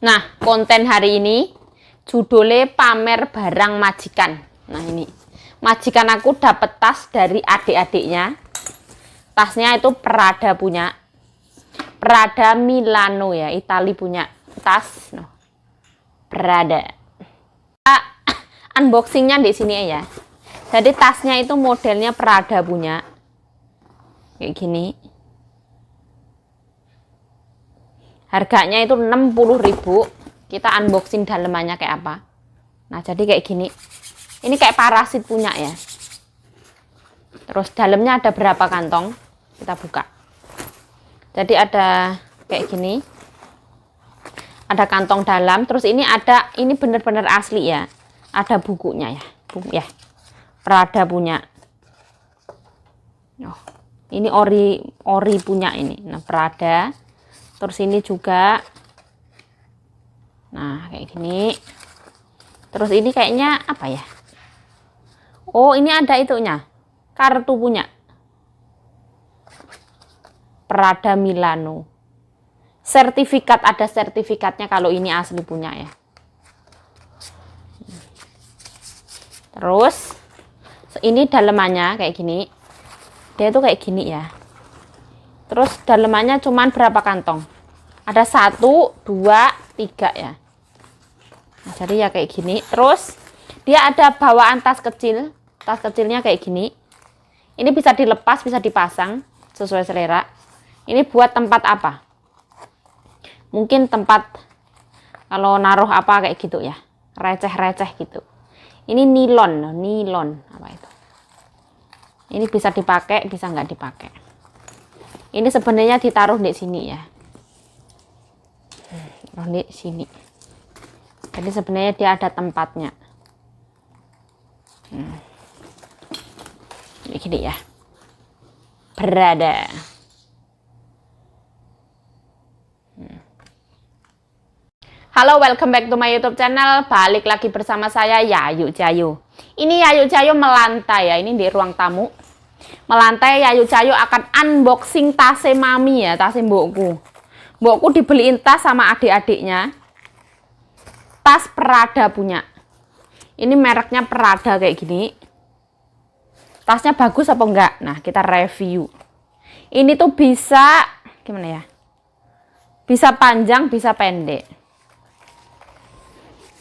Nah, konten hari ini judulnya pamer barang majikan. Nah, ini majikan aku dapat tas dari adik-adiknya. Tasnya itu Prada punya. Prada Milano ya, Itali punya tas. No. Prada. Unboxingnya di sini ya. Jadi tasnya itu modelnya Prada punya. Kayak gini. Harganya itu 60.000. Kita unboxing dalemannya kayak apa. Nah, jadi kayak gini. Ini kayak parasit punya ya. Terus dalamnya ada berapa kantong? Kita buka. Jadi ada kayak gini. Ada kantong dalam. Terus ini ada, ini bener-bener asli ya. Ada bukunya ya. Buku ya. Prada punya. Oh, ini ori punya ini. Nah, Prada. Terus ini juga. Nah, kayak gini. Terus ini kayaknya apa ya? Oh, ini ada itunya. Kartu punya. Prada Milano. Sertifikat, ada sertifikatnya kalau ini asli punya ya. Terus ini dalemannya kayak gini. Dia tuh kayak gini ya. Terus dalemannya cuman berapa kantong? Ada 1, 2, 3 ya. Nah, jadi ya kayak gini. Terus dia ada bawaan tas kecil. Tas kecilnya kayak gini. Ini bisa dilepas, bisa dipasang sesuai selera. Ini buat tempat apa? Mungkin tempat kalau naruh apa kayak gitu ya. Receh-receh gitu. Ini nilon apa itu? Ini bisa dipakai, bisa nggak dipakai. Ini sebenarnya ditaruh di sini ya. Taruh di sini. Jadi sebenarnya dia ada tempatnya. Ini gini ya. Prada. Halo, welcome back to my YouTube channel. Balik lagi bersama saya Yayu Cayu. Ini Yayu Cayu melantai ya. Ini di ruang tamu. Melantai Yayu Cayu akan unboxing tasnya mami ya, tasnya mbokku. Mbokku dibeliin tas sama adik-adiknya. Tas Prada punya. Ini mereknya Prada kayak gini. Tasnya bagus apa enggak? Nah, kita review. Ini tuh bisa gimana ya? Bisa panjang, bisa pendek.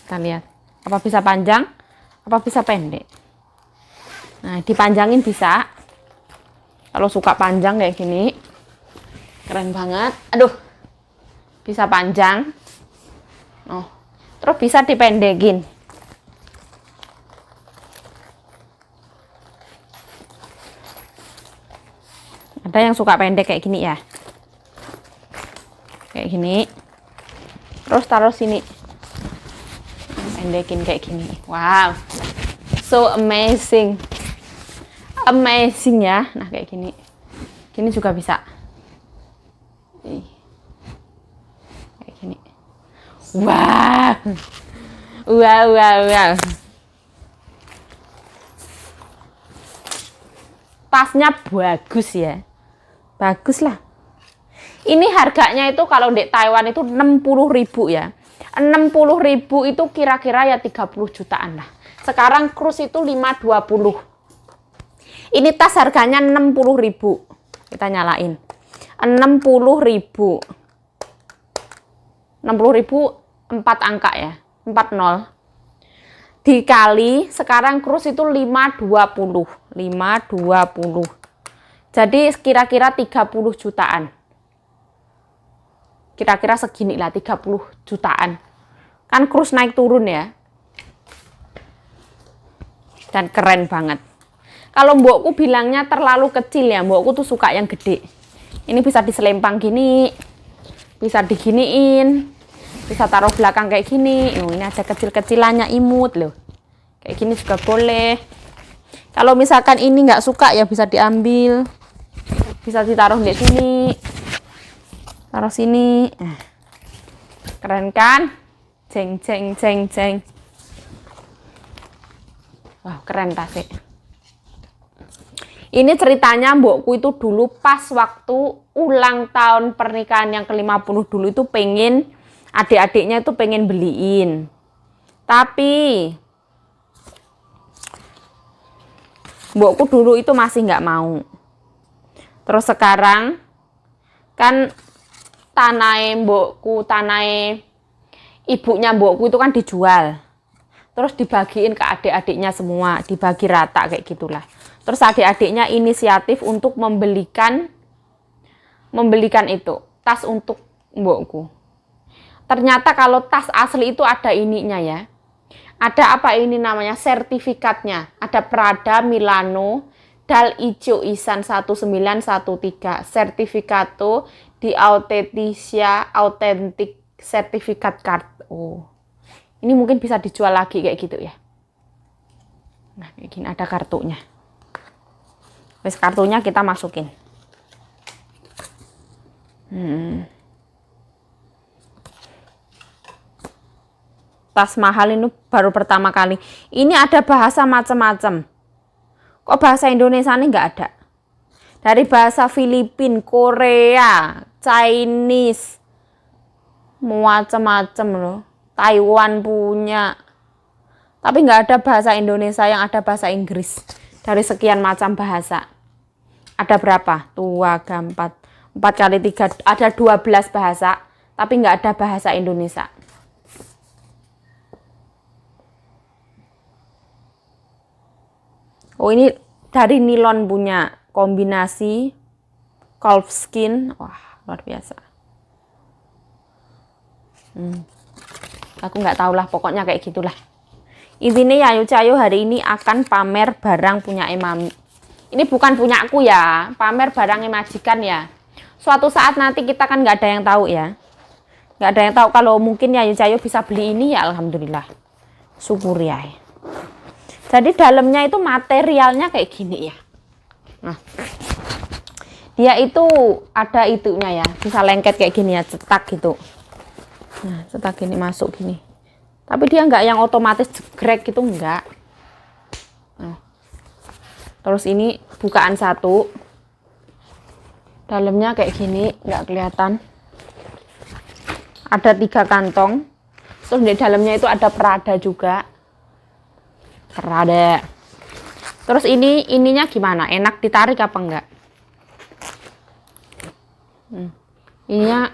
Kita lihat. Apa bisa panjang? Apa bisa pendek? Nah, dipanjangin bisa. Kalau suka panjang kayak gini. Keren banget. Aduh. Bisa panjang. Oh. Terus bisa dipendekin. Ada yang suka pendek kayak gini ya. Kayak gini. Terus taruh sini. Pendekin kayak gini. Wow. So amazing. Amazing ya. Nah, kayak gini. Gini juga bisa. Kayak gini. Wow. Wow. Tasnya bagus ya. Bagus lah. Ini harganya itu kalau di Taiwan itu 60.000 ya. 60.000 itu kira-kira ya 30 jutaan lah. Sekarang cruise itu 520. Ini tas harganya 60.000. Kita nyalain. 60.000. 60.000 4 angka ya. 40. Dikali sekarang cruise itu 520. 520. Jadi kira-kira 30 jutaan. Kira-kira segini lah, 30 jutaan. Kan cruise naik turun ya. Dan keren banget. Kalau mbokku bilangnya terlalu kecil ya, mbokku tuh suka yang gede. Ini bisa diselempang gini. Bisa diginiin. Bisa taruh belakang kayak gini. Ini ada kecil-kecilannya, imut loh. Kayak gini juga boleh. Kalau misalkan ini nggak suka ya bisa diambil. Bisa ditaruh di sini. Taruh sini. Keren kan? Jeng. Wah, keren tasnya. Ini ceritanya mbokku itu dulu pas waktu ulang tahun pernikahan yang ke-50 dulu itu pengen Adik-adiknya itu pengen beliin. Tapi mbokku dulu itu masih nggak mau. Terus sekarang kan tanah mbokku, tanah ibunya mbokku itu kan dijual. Terus dibagiin ke adik-adiknya semua, dibagi rata kayak gitulah. Terus adik-adiknya inisiatif untuk membelikan itu, tas untuk mbokku. Ternyata kalau tas asli itu ada ininya ya. Ada apa ini namanya, sertifikatnya. Ada Prada Milano Dal Ijo Isan 1913. Sertifikato di Autenticia Authentic Certificate Card. Oh. Ini mungkin bisa dijual lagi kayak gitu ya. Nah, kayak gini ada kartunya. Wes kartunya kita masukin. Tas mahal ini baru pertama kali. Ini ada bahasa macam-macam. Kok bahasa Indonesia ini nggak ada? Dari bahasa Filipin, Korea, Chinese, macam-macam loh. Taiwan punya. Tapi nggak ada bahasa Indonesia, yang ada bahasa Inggris. Dari sekian macam bahasa. Ada berapa? 2, 4 kali 3. Ada 12 bahasa. Tapi nggak ada bahasa Indonesia. Oh, ini dari nilon punya, kombinasi calfskin. Wah, luar biasa. Aku nggak tahu lah, pokoknya kayak gitulah. Intinya Yayu Cayo hari ini akan pamer barang punya Mami. Ini bukan punya aku ya, pamer barangnya majikan ya. Suatu saat nanti kita kan nggak ada yang tahu ya. Nggak ada yang tahu, kalau mungkin Yayu Cayo bisa beli ini ya alhamdulillah. Syukur ya. Jadi dalamnya itu materialnya kayak gini ya. Nah, dia itu ada itunya ya, bisa lengket kayak gini ya, cetak gitu. Nah, cetak gini masuk gini. Tapi dia nggak yang otomatis jegrek gitu, enggak. Nah. Terus ini bukaan satu. Dalamnya kayak gini, nggak kelihatan. Ada 3 kantong. Terus di dalamnya itu ada Prada juga. Prada. Terus ininya gimana? Enak ditarik apa enggak? Ininya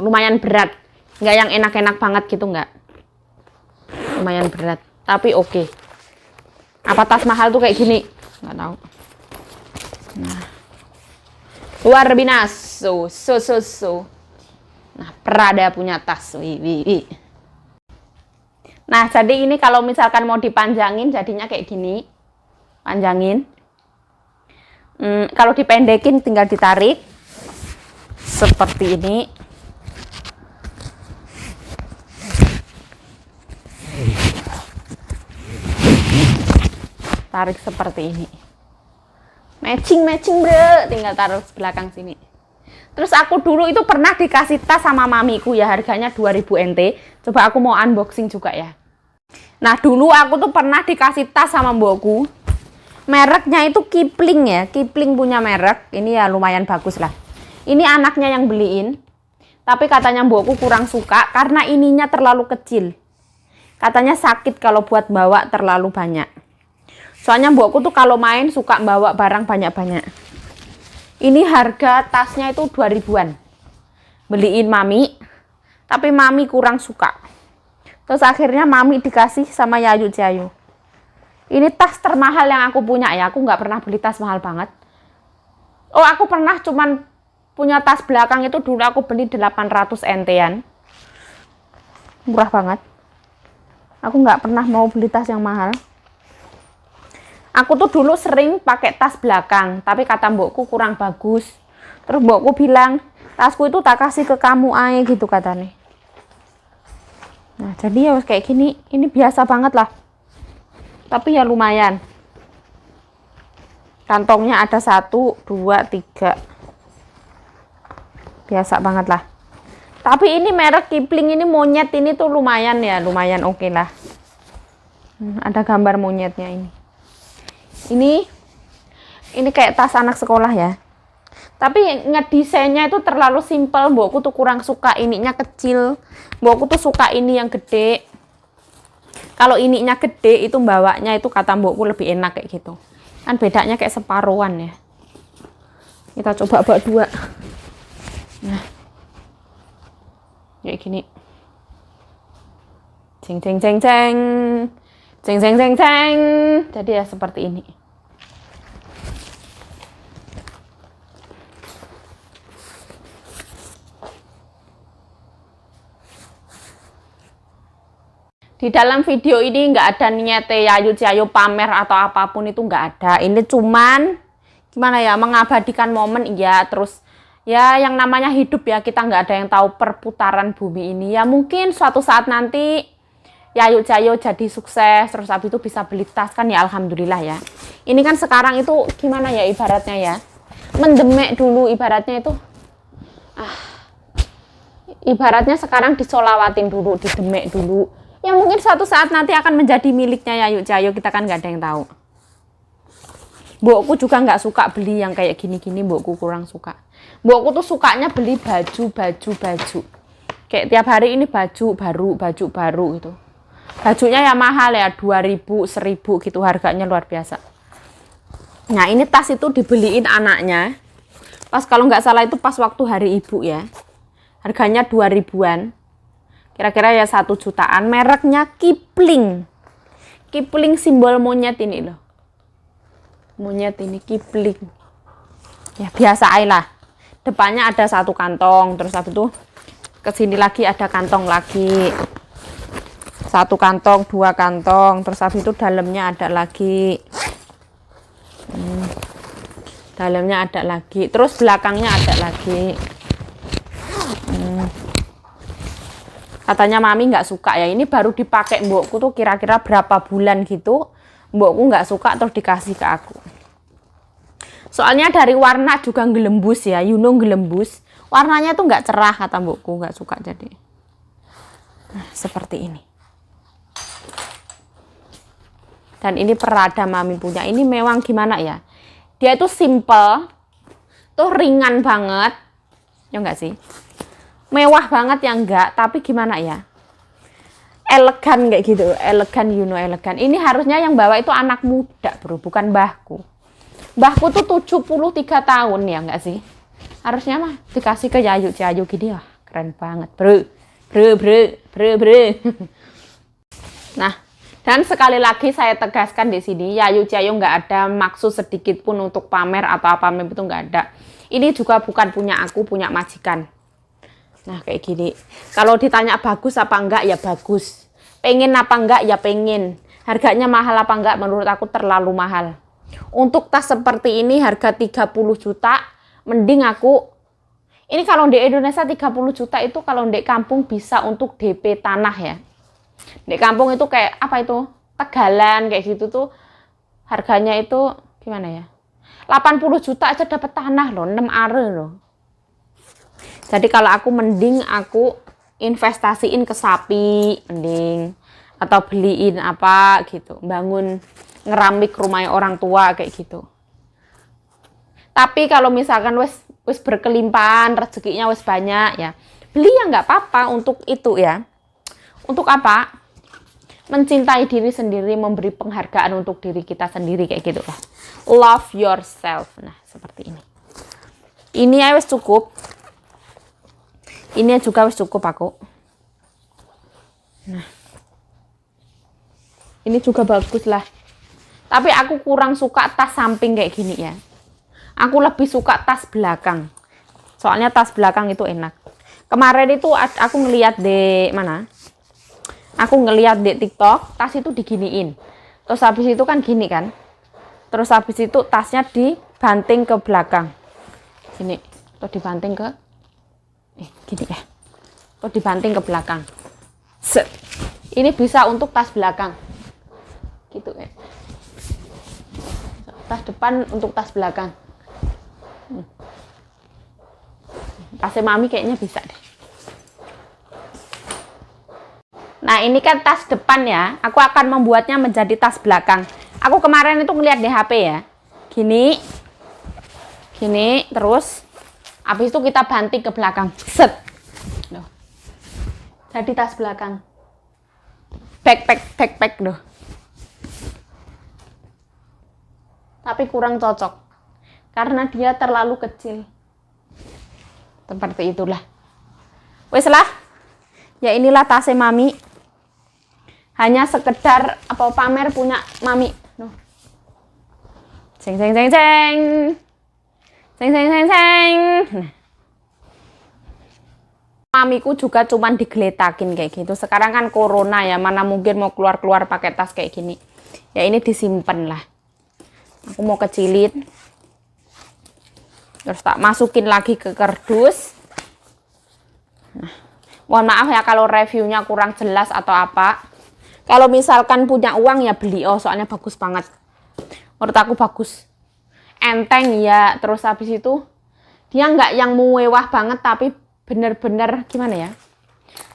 lumayan berat. Enggak yang enak-enak banget gitu enggak. Lumayan berat, tapi oke. Apa tas mahal tuh kayak gini? Enggak tahu. Nah. Luar biasa. So. Nah, Prada punya tas. Wih. Nah, jadi ini kalau misalkan mau dipanjangin jadinya kayak gini. Panjangin. Kalau dipendekin tinggal ditarik. Seperti ini. Tarik seperti ini. Matching bro. Tinggal taruh belakang sini. Terus aku dulu itu pernah dikasih tas sama mamiku ya, harganya 2000 NT. Coba aku mau unboxing juga ya. Nah, dulu aku tuh pernah dikasih tas sama mbokku. Mereknya itu Kipling ya. Kipling punya merek. Ini ya lumayan bagus lah. Ini anaknya yang beliin. Tapi katanya mbokku kurang suka karena ininya terlalu kecil. Katanya sakit kalau buat bawa terlalu banyak. Soalnya mbokku tuh kalau main suka bawa barang banyak-banyak. Ini harga tasnya itu 2000-an. Beliin mami. Tapi mami kurang suka. Terus akhirnya mami dikasih sama Yayu Cayo. Ini tas termahal yang aku punya ya. Aku nggak pernah beli tas mahal banget. Oh, aku pernah cuman punya tas belakang itu dulu aku beli 800 NT-an. Murah banget. Aku nggak pernah mau beli tas yang mahal. Aku tuh dulu sering pakai tas belakang. Tapi kata mbokku kurang bagus. Terus mbokku bilang, tasku itu tak kasih ke kamu aja gitu katanya. Nah, jadi ya kayak gini, ini biasa banget lah. Tapi ya lumayan. Kantongnya ada 1, 2, 3. Biasa banget lah. Tapi ini merek Kipling ini monyet ini tuh lumayan ya, lumayan oke lah. Ada gambar monyetnya ini. Ini kayak tas anak sekolah ya. Tapi ngedesainnya itu terlalu simpel, mbokku tuh kurang suka, ininya kecil. Mbokku tuh suka ini yang gede. Kalau ininya gede itu bawanya itu kata mbokku lebih enak kayak gitu. Kan bedanya kayak separuhan ya. Kita coba bawa 2. Nah. Kayak gini. Ceng ceng ceng ceng. Ceng ceng ceng ceng. Jadi ya seperti ini. Di dalam video ini nggak ada niatnya Yayu Ciayu pamer atau apapun, itu nggak ada. Ini cuman gimana ya, mengabadikan momen ya. Terus ya yang namanya hidup ya, kita nggak ada yang tahu perputaran bumi ini. Ya mungkin suatu saat nanti Yayu Ciayu jadi sukses, terus habis itu bisa beli tas kan ya, alhamdulillah ya. Ini kan sekarang itu gimana ya ibaratnya ya, mendemek dulu ibaratnya itu. Ibaratnya sekarang disolawatin dulu, didemek dulu. Ya mungkin suatu saat nanti akan menjadi miliknya Yayu Ciayu, kita kan nggak ada yang tahu. Mbokku juga nggak suka beli yang kayak gini-gini, mbokku kurang suka. Mbokku tuh sukanya beli baju. Kayak tiap hari ini baju baru gitu. Bajunya ya mahal ya, 2.000, 1.000 gitu harganya, luar biasa. Nah ini tas itu dibeliin anaknya. Pas kalau nggak salah itu pas waktu hari ibu ya. Harganya 2.000-an. Kira-kira ya 1 jutaan. Mereknya Kipling. Kipling simbol monyet ini loh. Monyet ini Kipling. Ya biasa aja lah. Depannya ada 1 kantong. Terus habis itu kesini lagi ada kantong lagi. 1 kantong, 2 kantong. Terus habis itu dalamnya ada lagi. Dalamnya ada lagi. Terus belakangnya ada lagi. Katanya mami nggak suka ya, ini baru dipakai mbokku tuh kira-kira berapa bulan gitu, mbokku nggak suka terus dikasih ke aku. Soalnya dari warna juga gelembus ya, gelembus, warnanya tuh nggak cerah kata mbokku, nggak suka jadi. Nah, seperti ini. Dan ini perada mami punya, ini memang gimana ya, dia itu simple, tuh ringan banget, ya nggak sih? Mewah banget ya enggak, tapi gimana ya, elegan kayak gitu, elegan, elegan. Ini harusnya yang bawa itu anak muda bro, bukan mbahku. Mbahku tuh 73 tahun ya enggak sih, harusnya mah dikasih ke Yayu Ciayu gini. Wah keren banget bro. Nah, dan sekali lagi saya tegaskan di sini, Yayu Ciayu nggak ada maksud sedikit pun untuk pamer atau apa itu nggak ada. Ini juga bukan punya aku, punya majikan. Nah kayak gini, kalau ditanya bagus apa enggak ya bagus, pengen apa enggak ya pengen, harganya mahal apa enggak menurut aku terlalu mahal. Untuk tas seperti ini harga 30 juta, mending aku, ini kalau di Indonesia 30 juta itu kalau di kampung bisa untuk DP tanah ya. Di kampung itu kayak apa itu, Tegalan kayak gitu tuh harganya itu gimana ya, 80 juta aja dapat tanah loh, 6 are loh. Jadi kalau aku mending aku investasiin ke sapi, mending, atau beliin apa gitu, bangun ngeramik rumah orang tua kayak gitu. Tapi kalau misalkan wis berkelimpahan, rezekinya wis banyak ya, beli ya nggak apa-apa untuk itu ya. Untuk apa? Mencintai diri sendiri, memberi penghargaan untuk diri kita sendiri kayak gitu lah. Love yourself. Nah, seperti ini. Ini ya wis cukup. Ini juga wis cukup aku. Nah. Ini juga bagus lah. Tapi aku kurang suka tas samping kayak gini ya. Aku lebih suka tas belakang. Soalnya tas belakang itu enak. Kemarin itu aku ngeliat di mana? Aku ngeliat di TikTok, tas itu diginiin. Terus habis itu kan gini kan. Terus habis itu tasnya dibanting ke belakang. Gini. Terus dibanting ke gini ya. Terus dibanting ke belakang. Set. Ini bisa untuk tas belakang. Gitu ya. Tas depan untuk tas belakang. Tasnya mami kayaknya bisa deh. Nah ini kan tas depan ya. Aku akan membuatnya menjadi tas belakang. Aku kemarin itu ngeliat di HP ya. Gini. Gini terus Habis itu kita banting ke belakang. Set. Loh. Jadi tas belakang. Backpack loh. Tapi kurang cocok. Karena dia terlalu kecil. Seperti itulah. Wes lah. Ya inilah tasnya Mami. Hanya sekedar apa pamer punya Mami. Nuh. Ceng. Nah. Mamiku juga cuman digeletakin kayak gitu. Sekarang kan corona ya, mana mungkin mau keluar-keluar pakai tas kayak gini. Ya ini disimpan lah. Aku mau kecilin. Terus tak masukin lagi ke kardus. Nah, mohon maaf ya kalau reviewnya kurang jelas atau apa. Kalau misalkan punya uang ya beli. Oh, soalnya bagus banget. Menurut aku bagus. Enteng ya. Terus habis itu dia nggak yang mewah banget tapi bener-bener gimana ya,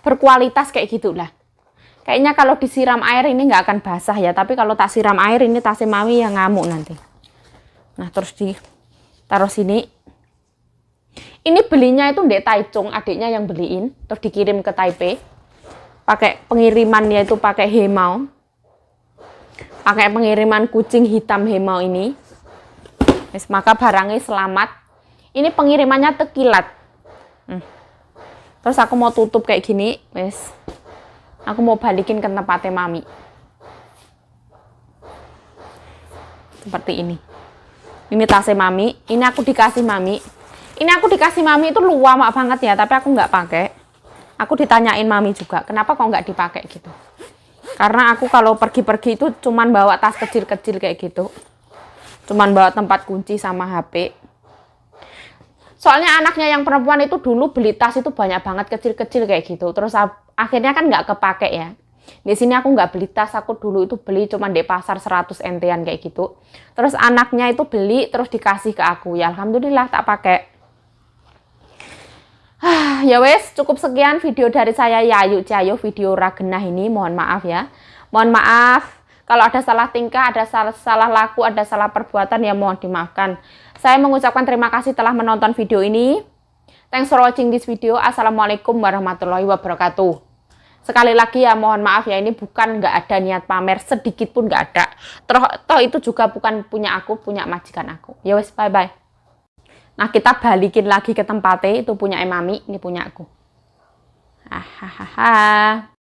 berkualitas kayak gitulah. Kayaknya kalau disiram air ini nggak akan basah ya, tapi kalau tak siram air ini tasnya Mami yang ngamuk nanti. Nah terus ditaruh sini. Ini belinya itu Dek Taichung, adiknya yang beliin, terus dikirim ke Taipei. Pakai pengirimannya itu pakai Hemao, pakai pengiriman kucing hitam Hemao ini. Maka barangnya selamat. Ini pengirimannya tekilat. Terus aku mau tutup kayak gini, wes. Aku mau balikin ke tempatnya Mami. Seperti ini. Ini tasnya Mami, ini aku dikasih Mami. Ini aku dikasih Mami itu luas banget ya, tapi aku nggak pakai. Aku ditanyain Mami juga, kenapa kok nggak dipakai gitu. Karena aku kalau pergi-pergi itu cuman bawa tas kecil-kecil kayak gitu. Cuman bawa tempat kunci sama HP. Soalnya anaknya yang perempuan itu dulu beli tas itu banyak banget kecil-kecil kayak gitu. Terus akhirnya kan nggak kepake ya. Di sini aku nggak beli tas, aku dulu itu beli cuma di pasar 100 entian kayak gitu. Terus anaknya itu beli terus dikasih ke aku. Ya alhamdulillah tak pakai. Ya wes, cukup sekian video dari saya Yayu Cayo, video Ragenah ini. Mohon maaf ya. Mohon maaf kalau ada salah tingkah, ada salah laku, ada salah perbuatan ya mohon dimaafkan. Saya mengucapkan terima kasih telah menonton video ini. Thanks for watching this video. Assalamualaikum warahmatullahi wabarakatuh. Sekali lagi ya mohon maaf ya, ini bukan nggak ada niat pamer, sedikit pun nggak ada. Toh itu juga bukan punya aku, punya majikan aku. Ya wes, bye bye. Nah kita balikin lagi ke tempatnya, itu punya Mami, ini punya aku. Hahaha.